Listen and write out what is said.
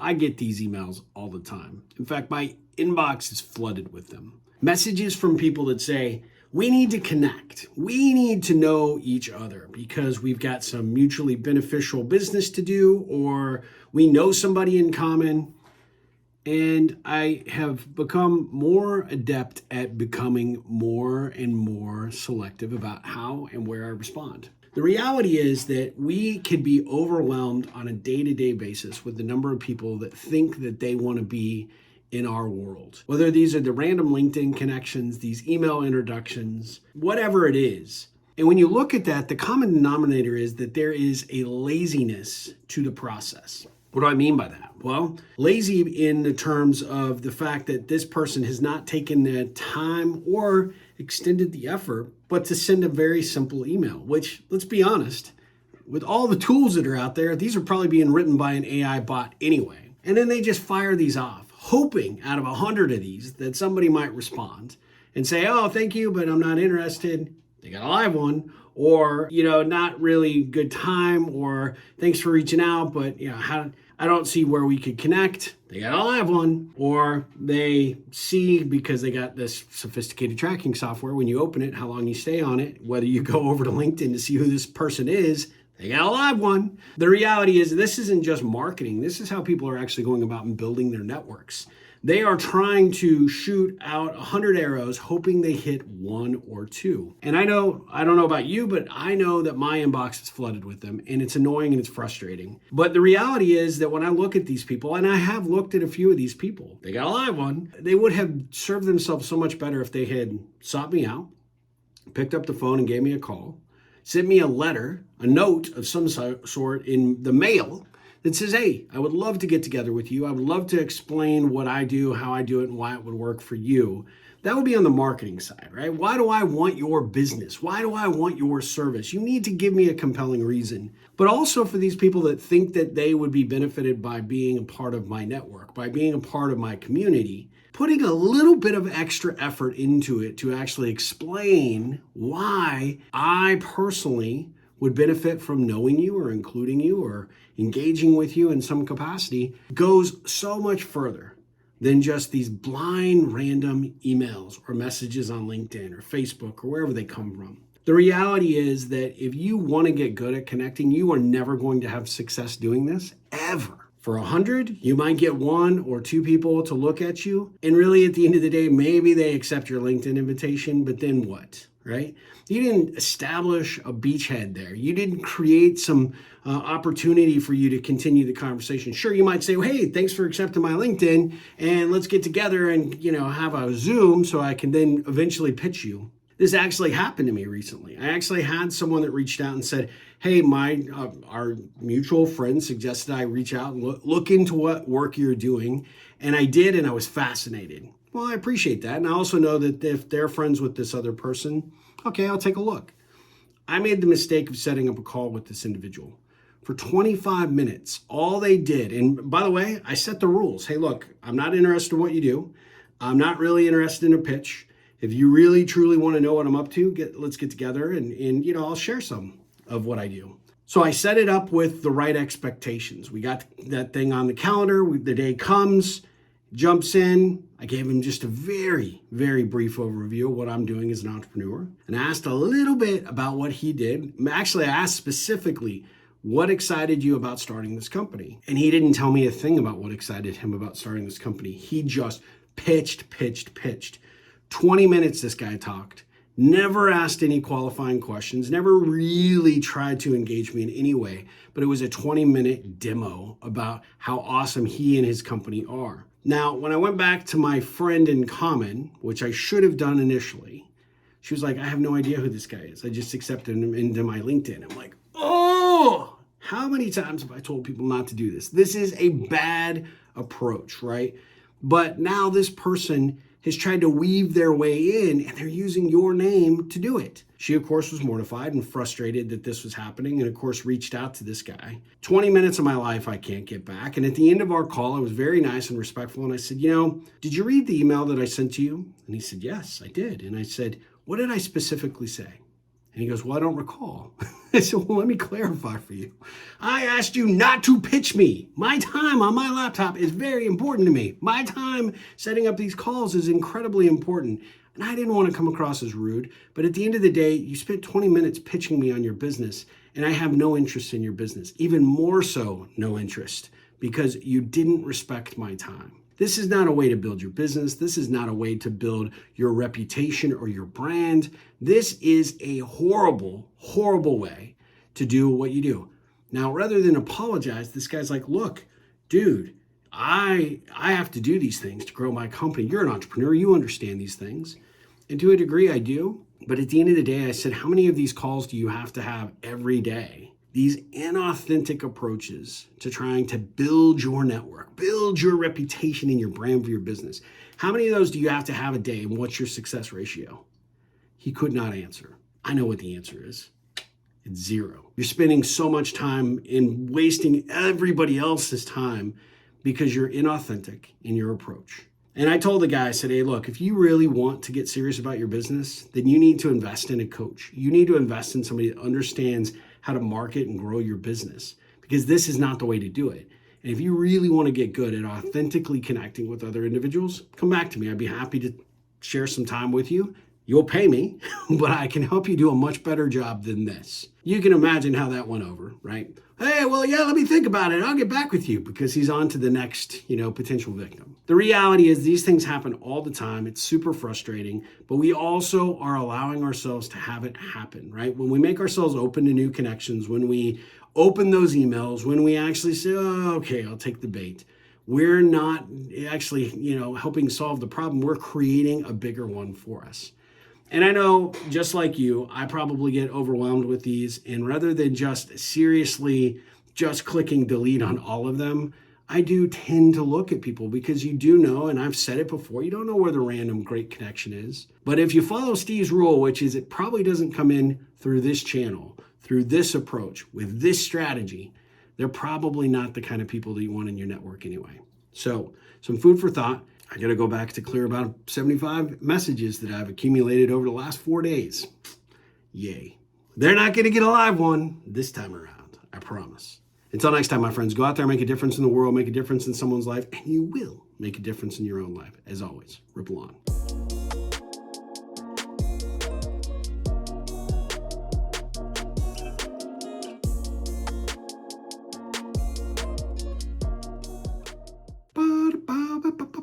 I get these emails all the time. In fact, my inbox is flooded with them. Messages from people that say, we need to connect. We need to know each other because we've got some mutually beneficial business to do, or we know somebody in common. And I have become more adept at becoming more and more selective about how and where I respond. The reality is that we could be overwhelmed on a day-to-day basis with the number of people that think that they want to be in our world. Whether these are the random LinkedIn connections, these email introductions, whatever it is. And when you look at that, the common denominator is that there is a laziness to the process. What do I mean by that? Well, lazy in the terms of the fact that this person has not taken the time or extended the effort, but to send a very simple email, which, let's be honest, with all the tools that are out there, these are probably being written by an AI bot anyway. And then they just fire these off, hoping out of 100 of these that somebody might respond and say, oh, thank you, but I'm not interested. They got a live one. Or, not really good time, or thanks for reaching out, but I don't see where we could connect. They got a live one. Or they see, because they got this sophisticated tracking software, when you open it, how long you stay on it, whether you go over to LinkedIn to see who this person is, they got a live one. The reality is this isn't just marketing. This is how people are actually going about and building their networks. They are trying to shoot out 100 arrows, hoping they hit one or two. And I don't know about you, but I know that my inbox is flooded with them, and it's annoying and it's frustrating. But the reality is that when I look at these people, and I have looked at a few of these people, they got a live one, they would have served themselves so much better if they had sought me out, picked up the phone and gave me a call, sent me a letter, a note of some sort in the mail, that says, hey, I would love to get together with you. I would love to explain what I do, how I do it, and why it would work for you. That would be on the marketing side, right? Why do I want your business? Why do I want your service? You need to give me a compelling reason. But also for these people that think that they would be benefited by being a part of my network, by being a part of my community, putting a little bit of extra effort into it to actually explain why I personally would benefit from knowing you or including you or engaging with you in some capacity goes so much further than just these blind random emails or messages on LinkedIn or Facebook or wherever they come from. The reality is that if you want to get good at connecting, you are never going to have success doing this, ever. For 100, you might get one or two people to look at you. And really at the end of the day, maybe they accept your LinkedIn invitation, but then what, right? You didn't establish a beachhead there. You didn't create some opportunity for you to continue the conversation. Sure, you might say, well, hey, thanks for accepting my LinkedIn, and let's get together and have a Zoom so I can then eventually pitch you. This actually happened to me recently. I actually had someone that reached out and said, hey, our mutual friend suggested I reach out and look into what work you're doing. And I did, and I was fascinated. Well, I appreciate that. And I also know that if they're friends with this other person, okay, I'll take a look. I made the mistake of setting up a call with this individual. For 25 minutes, all they did, and by the way, I set the rules. Hey, look, I'm not interested in what you do. I'm not really interested in a pitch. If you really, truly want to know what I'm up to, let's get together and I'll share some of what I do. So I set it up with the right expectations. We got that thing on the calendar. The day comes, jumps in. I gave him just a very, very brief overview of what I'm doing as an entrepreneur and asked a little bit about what he did. Actually, I asked specifically, what excited you about starting this company? And he didn't tell me a thing about what excited him about starting this company. He just pitched. 20 minutes this guy talked, never asked any qualifying questions, never really tried to engage me in any way, but it was a 20-minute demo about how awesome he and his company are. Now, when I went back to my friend in common, which I should have done initially, she was like, I have no idea who this guy is. I just accepted him into my LinkedIn. I'm like, oh, how many times have I told people not to do this? This is a bad approach, right? But now this person has tried to weave their way in, and they're using your name to do it. She, of course, was mortified and frustrated that this was happening, and of course, reached out to this guy. 20 minutes of my life I can't get back. And at the end of our call, I was very nice and respectful, and I said, did you read the email that I sent to you? And he said, yes, I did. And I said, what did I specifically say? And he goes, well, I don't recall. I said, well, let me clarify for you. I asked you not to pitch me. My time on my laptop is very important to me. My time setting up these calls is incredibly important. And I didn't want to come across as rude, but at the end of the day, you spent 20 minutes pitching me on your business, and I have no interest in your business. Even more so, no interest, because you didn't respect my time. This is not a way to build your business. This is not a way to build your reputation or your brand. This is a horrible, horrible way to do what you do. Now, rather than apologize, this guy's like, look, dude, I have to do these things to grow my company. You're an entrepreneur. You understand these things. And to a degree, I do. But at the end of the day, I said, how many of these calls do you have to have every day? These inauthentic approaches to trying to build your network, build your reputation and your brand for your business. How many of those do you have to have a day, and what's your success ratio? He could not answer. I know what the answer is. It's 0. You're spending so much time in wasting everybody else's time because you're inauthentic in your approach. And I told the guy, I said, hey, look, if you really want to get serious about your business, then you need to invest in a coach. You need to invest in somebody that understands how to market and grow your business, because this is not the way to do it. And if you really want to get good at authentically connecting with other individuals, come back to me. I'd be happy to share some time with you. You'll pay me, but I can help you do a much better job than this. You can imagine how that went over, right? Hey, well, yeah, let me think about it. I'll get back with you, because he's on to the next, potential victim. The reality is these things happen all the time. It's super frustrating, but we also are allowing ourselves to have it happen, right? When we make ourselves open to new connections, when we open those emails, when we actually say, oh, okay, I'll take the bait. We're not actually, helping solve the problem. We're creating a bigger one for us. And I know, just like you, I probably get overwhelmed with these. And rather than just seriously just clicking delete on all of them, I do tend to look at people, because you do know, and I've said it before, you don't know where the random great connection is. But if you follow Steve's rule, which is it probably doesn't come in through this channel, through this approach, with this strategy, they're probably not the kind of people that you want in your network anyway. So some food for thought. I got to go back to clear about 75 messages that I've accumulated over the last 4 days. Yay. They're not going to get a live one this time around. I promise. Until next time, my friends, go out there, make a difference in the world, make a difference in someone's life, and you will make a difference in your own life. As always, ripple on. Ba-da-ba-ba-ba-ba.